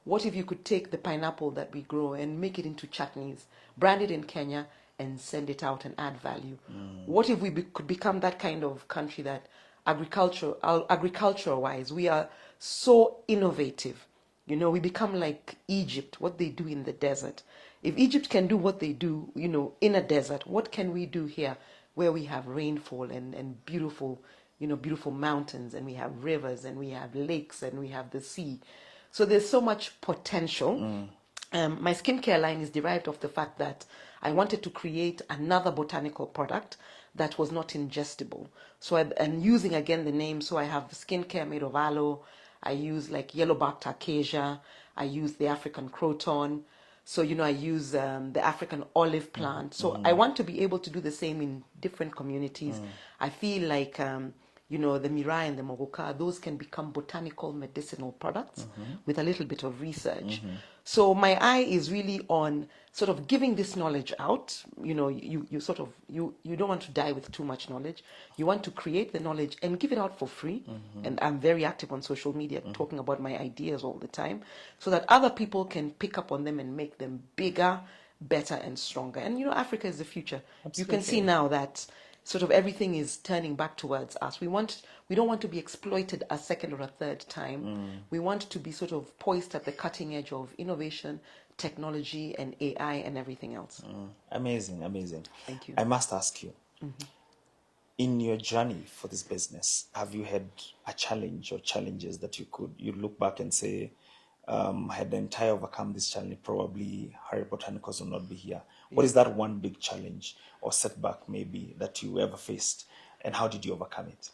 What if you could take the pineapple that we grow and make it into chutneys, brand it in Kenya, and send it out and add value? What if we could become that kind of country that agriculture-wise, we are so innovative? You know, we become like Egypt, what they do in the desert. If Egypt can do what they do, you know, in a desert, what can we do here where we have rainfall and beautiful, you know, beautiful mountains, and we have rivers and we have lakes and we have the sea? So there's so much potential. My skincare line is derived of the fact that I wanted to create another botanical product that was not ingestible. So and using again the name, so I have skincare made of aloe. I use like yellowbacked acacia. I use the African croton. So, you know, I use the African olive plant. So I want to be able to do the same in different communities. I feel like, you know, the Mirai and the Mogoka, those can become botanical medicinal products with a little bit of research. So my eye is really on sort of giving this knowledge out. You know, you don't want to die with too much knowledge. You want to create the knowledge and give it out for free. And I'm very active on social media talking about my ideas all the time, so that other people can pick up on them and make them bigger, better, and stronger. And, you know, Africa is the future. Absolutely. You can see now that sort of everything is turning back towards us. We don't want to be exploited a second or a third time. We want to be sort of poised at the cutting edge of innovation, technology, and AI and everything else. Amazing, amazing. Thank you. I must ask you, in your journey for this business, have you had a challenge or challenges that you look back and say, had the entire overcome this challenge, probably Harriet Botanicals will not be here. What is that one big challenge or setback maybe that you ever faced, and how did you overcome it?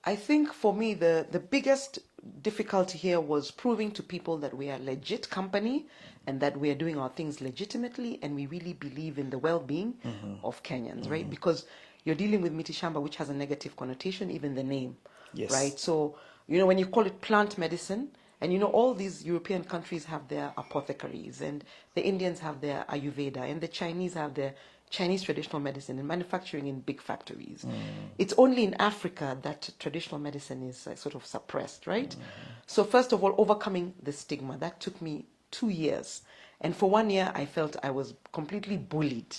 I think for me, the biggest difficulty here was proving to people that we are a legit company and that we are doing our things legitimately and we really believe in the well-being of Kenyans, right? Because you're dealing with mitishamba, which has a negative connotation, even the name, Yes. right? So, when you call it plant medicine, and all these European countries have their apothecaries, and the Indians have their Ayurveda, and the Chinese have their Chinese traditional medicine and manufacturing in big factories. It's only in Africa that traditional medicine is sort of suppressed, right? So first of all, overcoming the stigma, that took me 2 years. And for 1 year, I felt I was completely bullied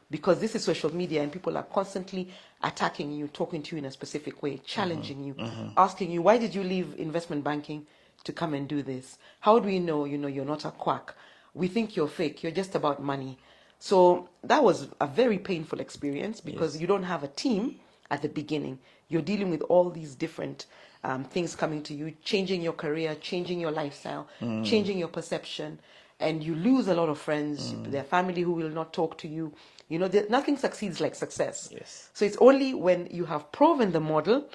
because this is social media and people are constantly attacking you, talking to you in a specific way, challenging you, asking you, why did you leave investment banking to come and do this? How do we know, you're not a quack? We think you're fake. You're just about money. So that was a very painful experience because you don't have a team at the beginning. You're dealing with all these different things coming to you, changing your career, changing your lifestyle, changing your perception, and you lose a lot of friends. Their family who will not talk to you. Nothing succeeds like success. Yes. So it's only when you have proven the model,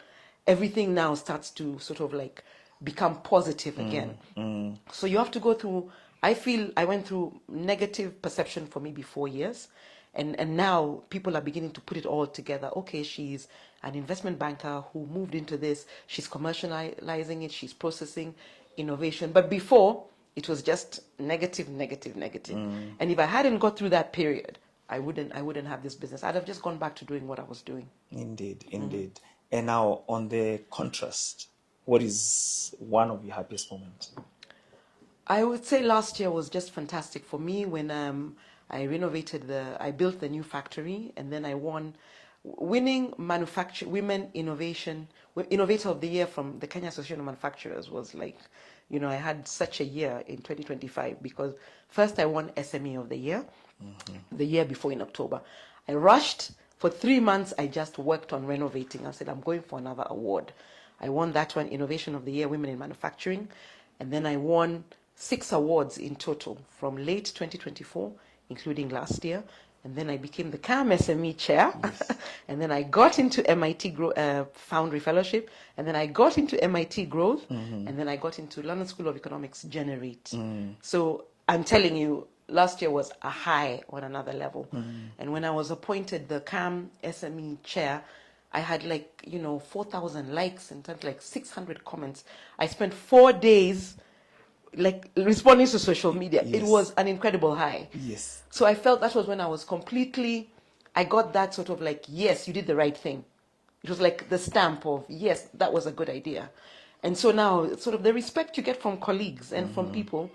everything now starts to sort of like become positive again. So you have to go through, I feel I went through negative perception for maybe 4 years. And now people are beginning to put it all together. Okay, she's an investment banker who moved into this. She's commercializing it. She's processing innovation. But before, it was just negative, negative, negative. And if I hadn't got through that period, I wouldn't have this business. I'd have just gone back to doing what I was doing. Indeed, indeed. And now, on the contrast, what is one of your happiest moments? I would say last year was just fantastic for me when I built the new factory, and then I winning women innovator of the year from the Kenya Association of Manufacturers was like, I had such a year in 2025 because first I won SME of the year, the year before in October. I rushed for 3 months. I just worked on renovating. I said, I'm going for another award. I won that one, Innovation of the Year, Women in Manufacturing. And then I won 6 awards in total from late 2024, including last year. And then I became the CAM SME chair. Yes. And then I got into MIT Foundry Fellowship. And then I got into MIT Growth. And then I got into London School of Economics Generate. So I'm telling you, last year was a high on another level. And when I was appointed the CAM SME chair, I had 4,000 likes and like 600 comments. I spent 4 days responding to social media. Yes. It was an incredible high. Yes. So I felt that was when I was I got that sort of yes, you did the right thing. It was like the stamp of, yes, that was a good idea. And so now sort of the respect you get from colleagues and from people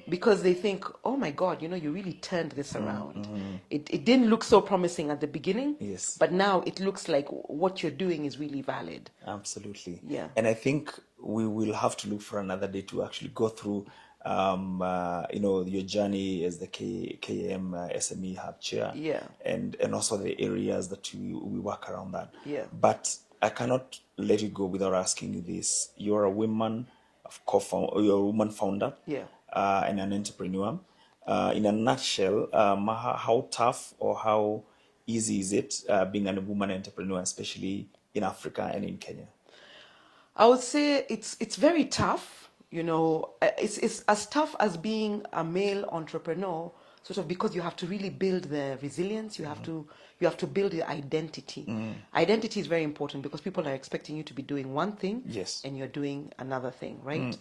because they think, oh my God, you really turned this around. It didn't look so promising at the beginning, yes, but now it looks like what you're doing is really valid. Absolutely. Yeah. And I think we will have to look for another day to actually go through your journey as the KM SME Hub Chair. Yeah. And also the areas that we work around that. Yeah. But I cannot let you go without asking you this. You're a woman you're a woman founder. Yeah. And an entrepreneur. In a nutshell, how tough or how easy is it being a woman entrepreneur, especially in Africa and in Kenya? I would say it's very tough. It's as tough as being a male entrepreneur, sort of, because you have to really build the resilience. You have to build your identity. Identity is very important because people are expecting you to be doing one thing, yes, and you're doing another thing, right?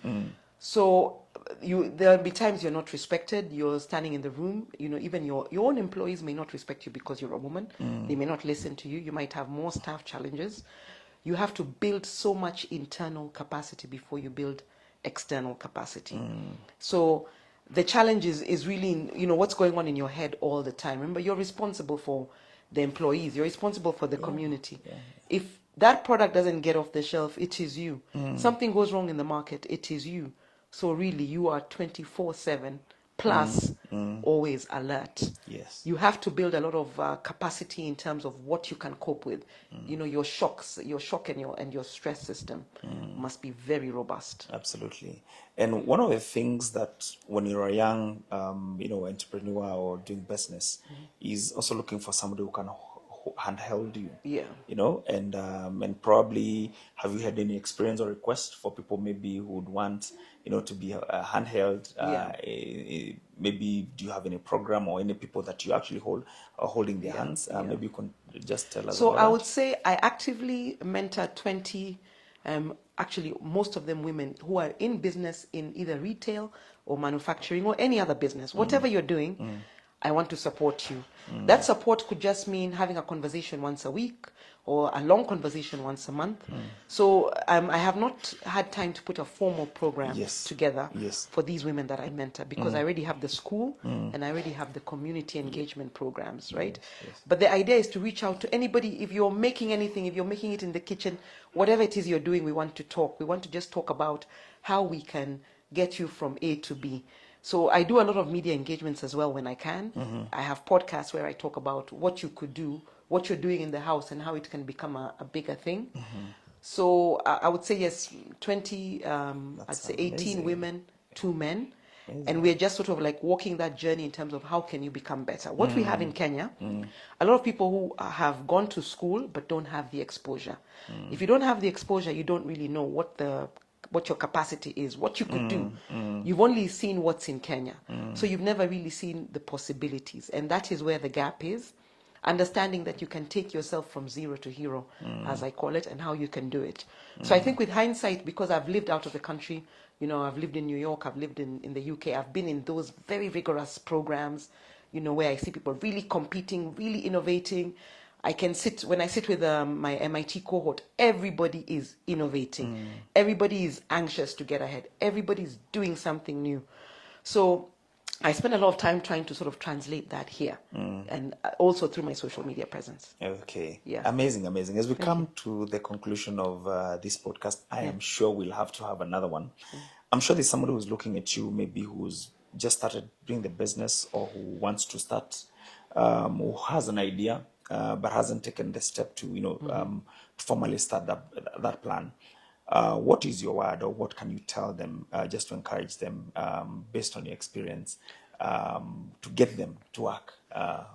So there'll be times you're not respected. You're standing in the room. Even your own employees may not respect you because you're a woman. They may not listen to you. You might have more staff challenges. You have to build so much internal capacity before you build external capacity. So the challenge is really, what's going on in your head all the time. Remember, you're responsible for the employees. You're responsible for the community. Yeah. If that product doesn't get off the shelf, it is you. Something goes wrong in the market, it is you. So really, you are 24/7 plus always alert. Yes. You have to build a lot of capacity in terms of what you can cope with. Your shock and your stress system must be very robust. Absolutely. And one of the things that when you're a young, entrepreneur or doing business is also looking for somebody who can handheld you. Yeah. And probably have you had any experience or request for people maybe who would want, to be handheld? Yeah. Maybe do you have any program or any people that you actually are holding their hands? Yeah. Maybe you can just tell us So about I that. would say I actively mentor 20, actually most of them women who are in business in either retail or manufacturing or any other business. Whatever you're doing, I want to support you. That support could just mean having a conversation once a week or a long conversation once a month. So I have not had time to put a formal program Yes. together Yes. for these women that I mentor because I already have the school and I already have the community engagement programs, right? Yes. But the idea is to reach out to anybody. If you're making anything, if you're making it in the kitchen, whatever it is you're doing, we want to talk. We want to just talk about how we can get you from A to B. So I do a lot of media engagements as well when I can. I have podcasts where I talk about what you could do, what you're doing in the house, and how it can become a bigger thing. So I would say yes, 20, I'd say 18 amazing. women, 2 men. And we're just sort of like walking that journey in terms of how can you become better. What we have in Kenya, a lot of people who have gone to school but don't have the exposure. If you don't have the exposure, you don't really know what your capacity is, what you could do. You've only seen what's in Kenya. So you've never really seen the possibilities. And that is where the gap is. Understanding that you can take yourself from zero to hero, as I call it, and how you can do it. So I think with hindsight, because I've lived out of the country, I've lived in New York, I've lived in the UK, I've been in those very vigorous programs, where I see people really competing, really innovating. When I sit with my MIT cohort, everybody is innovating. Everybody is anxious to get ahead. Everybody is doing something new. So I spend a lot of time trying to sort of translate that here and also through my social media presence. Okay. Yeah. Amazing. As we come to the conclusion of this podcast, I am sure we'll have to have another one. I'm sure there's somebody who's looking at you, maybe who's just started doing the business or who wants to start, who has an idea, but hasn't taken the step to, to formally start that plan. What is your word, or what can you tell them just to encourage them based on your experience to get them to work?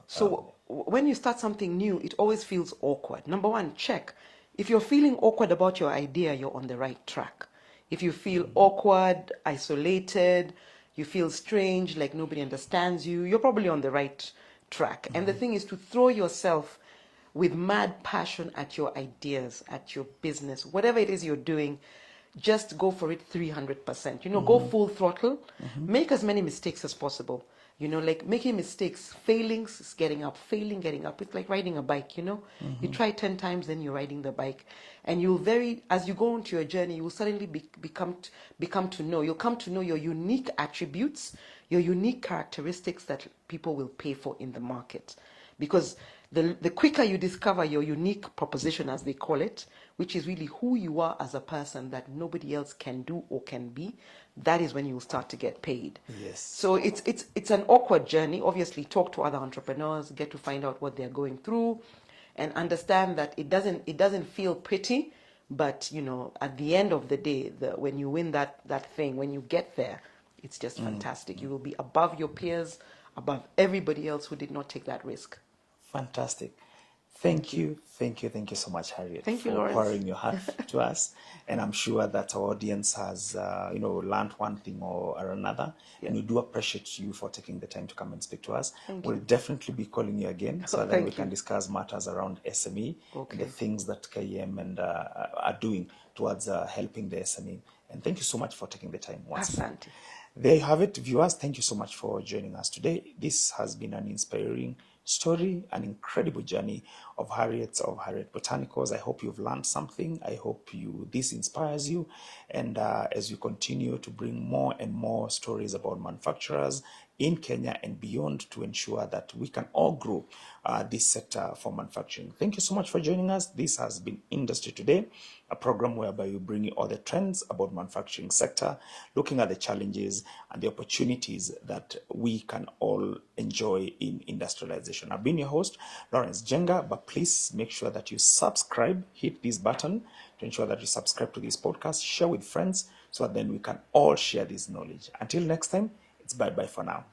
So when you start something new, it always feels awkward. Number one, check. If you're feeling awkward about your idea, you're on the right track. If you feel awkward, isolated, you feel strange, like nobody understands you, you're probably on the right track. And the thing is to throw yourself with mad passion at your ideas, at your business, whatever it is you're doing, just go for it 300%. Go full throttle, make as many mistakes as possible. Like making mistakes, failings, getting up, failing, getting up. It's like riding a bike, You try 10 times, then you're riding the bike. And as you go into your journey, you will suddenly come to know your unique attributes, your unique characteristics that people will pay for in the market. Because the quicker you discover your unique proposition, as they call it, which is really who you are as a person that nobody else can do or can be, that is when you will start to get paid. Yes. So it's an awkward journey. Obviously, talk to other entrepreneurs, get to find out what they're going through, and understand that it doesn't feel pretty, but at the end of the day, when you win that thing, when you get there, it's just fantastic. You will be above your peers, above everybody else who did not take that risk. Fantastic. Thank you so much, Harriet, Thank you, for Lawrence. pouring your heart to us. And I'm sure that our audience has, learned one thing or another. Yeah. And we do appreciate you for taking the time to come and speak to us. Thank We'll you. definitely be calling you again so that Thank we can you. discuss matters around SME and Okay. the things that KM and are doing towards helping the SME. And thank you so much for taking the time once more. Asante. There you have it, viewers. Thank you so much for joining us today. This has been an inspiring story, an incredible journey of Harriet Botanicals. I hope you've learned something. I hope this inspires you. And as you continue to bring more and more stories about manufacturers in Kenya and beyond to ensure that we can all grow this sector for manufacturing. Thank you so much for joining us. This has been Industry Today, a program whereby we bring you all the trends about manufacturing sector, looking at the challenges and the opportunities that we can all enjoy in industrialization. I've been your host, Lawrence Jenga, but please make sure that you subscribe, hit this button to ensure that you subscribe to this podcast, share with friends, so that then we can all share this knowledge. Until next time, it's bye-bye for now.